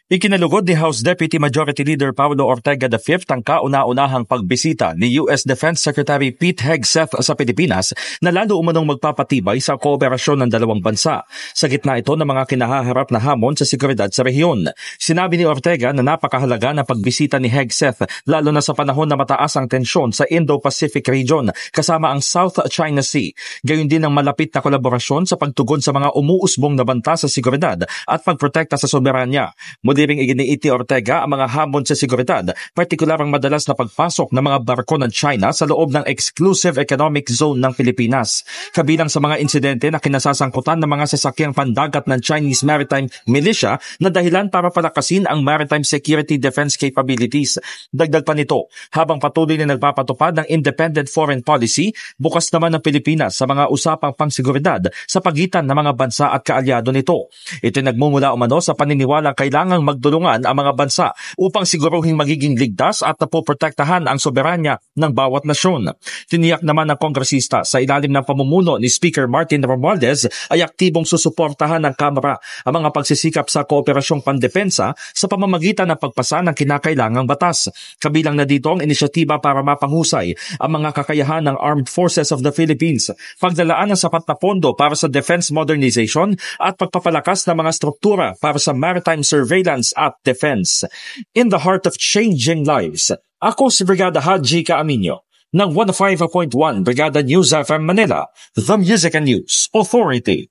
Ikinalugod ni House Deputy Majority Leader Paulo Ortega V ang kauna-unahang pagbisita ni U.S. Defense Secretary Pete Hegseth sa Pilipinas na lalo umanong magpapatibay sa kooperasyon ng dalawang bansa. Sa gitna ito ng mga kinahaharap na hamon sa seguridad sa rehiyon. Sinabi ni Ortega na napakahalaga na pagbisita ni Hegseth lalo na sa panahon na mataas ang tensyon sa Indo-Pacific region kasama ang South China Sea. Gayon din ang malapit na kolaborasyon sa pagtugon sa mga umuusbong na banta sa seguridad at pagprotekta sa soberanya. Muli ring iginiit ni Ortega ang mga hamon sa seguridad, partikular ang madalas na pagpasok ng mga barko ng China sa loob ng Exclusive Economic Zone ng Pilipinas. Kabilang sa mga insidente na kinasasangkutan ng mga sasakyang pandagat ng Chinese Maritime Militia na dahilan para palakasin ang maritime security defense capabilities. Dagdag pa nito, habang patuloy na nagpapatupad ng independent foreign policy, bukas naman ng Pilipinas sa mga usapang pangseguridad sa pagitan ng mga bansa at kaalyado nito. Ito nagmumula umano sa paniniwalang kailangang magdulungan ang mga bansa upang siguruhing magiging ligtas at napoprotektahan ang soberanya ng bawat nasyon. Tiniyak naman ng kongresista sa ilalim ng pamumuno ni Speaker Martin Romualdez ay aktibong susuportahan ng Kamara ang mga pagsisikap sa kooperasyong pandepensa sa pamamagitan ng pagpasa ng kinakailangang batas. Kabilang na dito ang inisyatiba para mapanghusay ang mga kakayahan ng Armed Forces of the Philippines, paglalaan ng sapat na pondo para sa defense modernization at pagpapalakas ng mga struktura para sa maritime surveillance at defense. In the heart of changing lives, ako si Brigada Haji Caaminio ng 105.1 Brigada News FM Manila, The Music and News Authority.